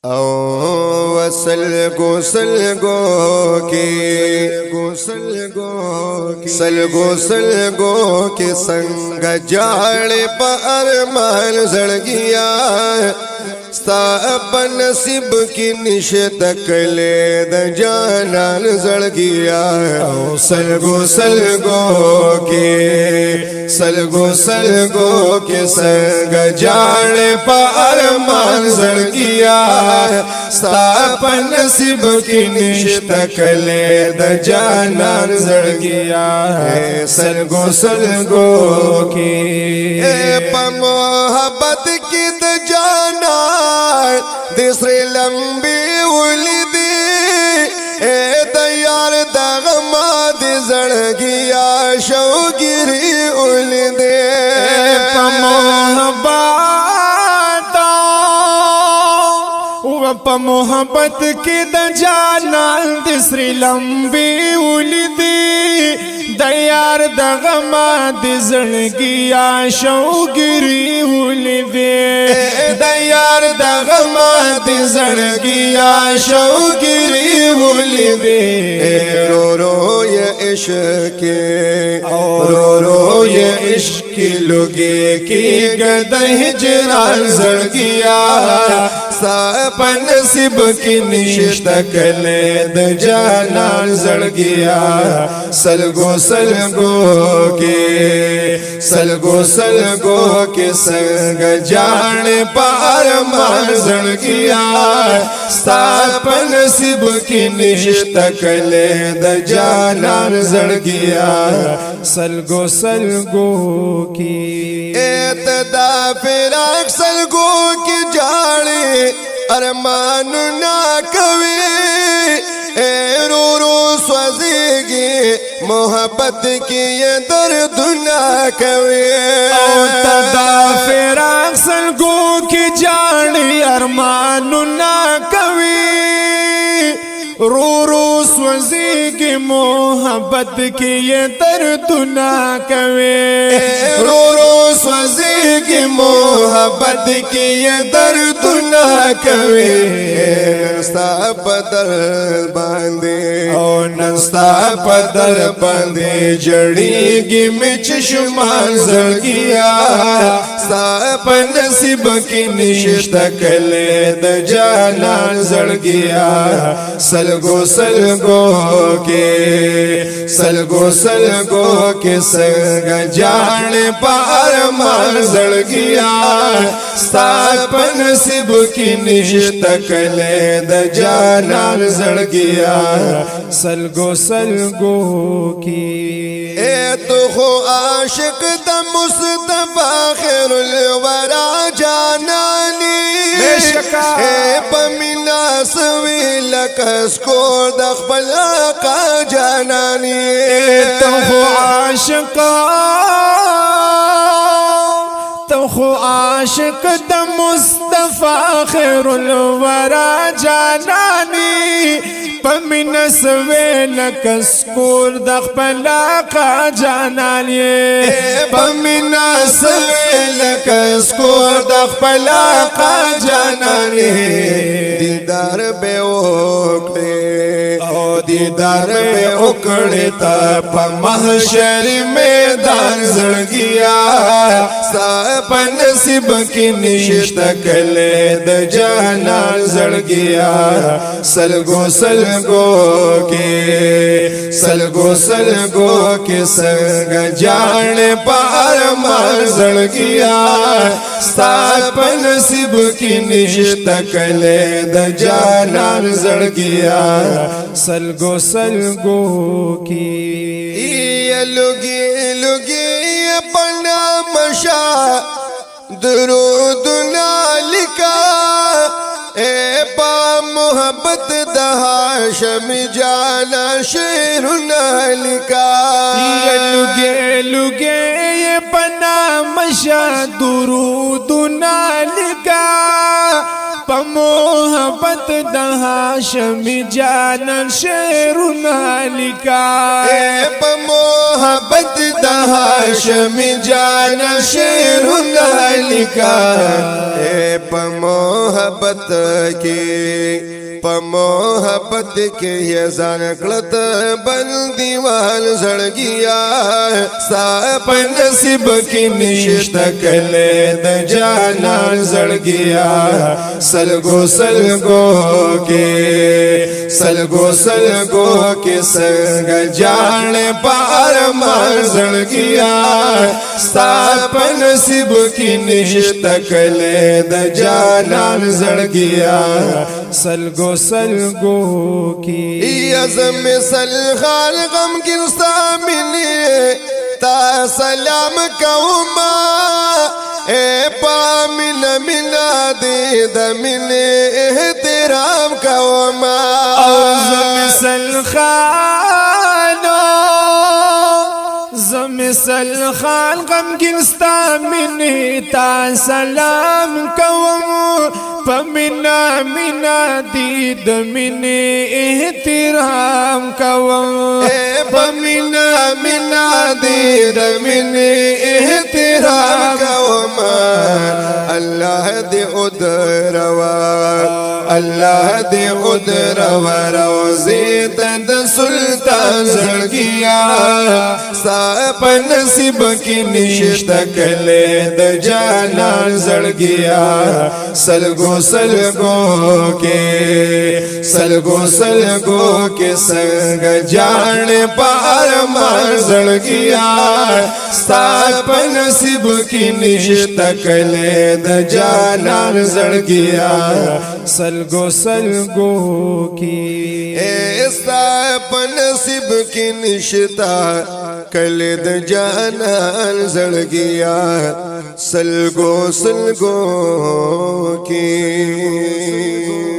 ओ सलगो के संग जाड़े पर मान जड़ गया अपन नसीब की निशत कले द जानान जड़ गया। सलगो के संग जाड़े पर मान जड़ गया अपन नसीब की निशत कले द जानान जड़ गया। सलगो की मोहब्बत की द जाना दूसरे लंबी उलदी ए तैयार दगमा दे जड़ गया शौगिरी उलदे मोहब्बत की द जाना दूसरी लंबी उलदी दयार दगमा दिजण गिया शौगिरी उलदे दयार दगमा दिजण गिया शौगिरी उलदे। रो रो ये इश्क लुगे की गदह जरान जड़ गया सापन नसीब की निश्त कले द जाना जड़ गया। सलगो के संग जाने पार मान जड़ गया सापन नसीब की निश्त कले द जाना जड़ गया। सलगो की एतदा फिराक सलगो की जाड़े अरमान ना कवे ए रो रो स्वजेगी मोहब्बत की ये दर्द ना कवे। तदा फिराक सलगो की जाड़े अरमान ना कवे रो रो स्वजी की मोहब्बत की ये दर्द ना कवे रो रो स्वजी की मोहब्बत की ये दर्द ना कवे। नस्ता पदर बांधे नस्ता पदर बांधे जड़ी गी मिच शुमान जड़ गया सापन नसीब की निश्त कले द जाना जड़ गया। सलगो के संग जाने पार मान जड़ गया सापन नसीब की निश्त कले द जाना जड़ गया। सलगो की ए तो हो आशिक द मुस्तफा खैरुल वरा जानानी ए पमिना सवील कसको दखबल का जानानी। तो हो आशिका आशिक द मुस्तफा खैरुल वरा जानानी पमिन सवेल कसकोर दखबला का जानानी पमिन सवेल कसकोर दखबला का जानानी। दीदार बे उकड़े तप महशर मैदान जड़ गया सापन नसीब की निश्त कले द जाना जड़ गया। सलगो के संग जाने पार मार जड़ गया सापन नसीब की निश्त कले द जाना जड़ गया। सलगो की ये लुगी अपना मशा दुरूद नालिका ए पा मोहब्बत दहाशम जाना शेर नालिका। ये लुगे ये पना मशा दुरूद नालिका पमोह محبت د هاشم جان شعرنا لیکا په محبت د هاشم جان شعرنا لیکا په محبت کې په محبت کې یې ځان کړت بل دیوال زړګیا ستا په نصیب کې نشته کله د جانان زړګیا سلګو سلګو کې سلګو سلګو کې څنګه جان پار مار زړګیا ستا په نصیب کې نشته کله د جانان زړګیا سلگو سلگو کی ازم سلخال غم گرستا ملی تا سلام کوما اے پا ملا ملا دے دا ملی احترام کوما ازم سلخال غم گرستا ملی تا سلام کوما پمنا منا دی د مینې احترام کوم پمنا منا دی د مینې احترام کوم الله دې ادروا الله دې ادروا روزي د سلطان زړګیا ستا په نصیب کې نشته کله د جانان زړګیا سلګو سلګو کې سلګو سلګو کې څنګه جان پار مار زړګیا ستا په نصیب کې نشته کله د جانان زړګیا سلګو سلګو کې ستا په نصیب کې نشته کله د جانان زړګیا سلګو سلګو کې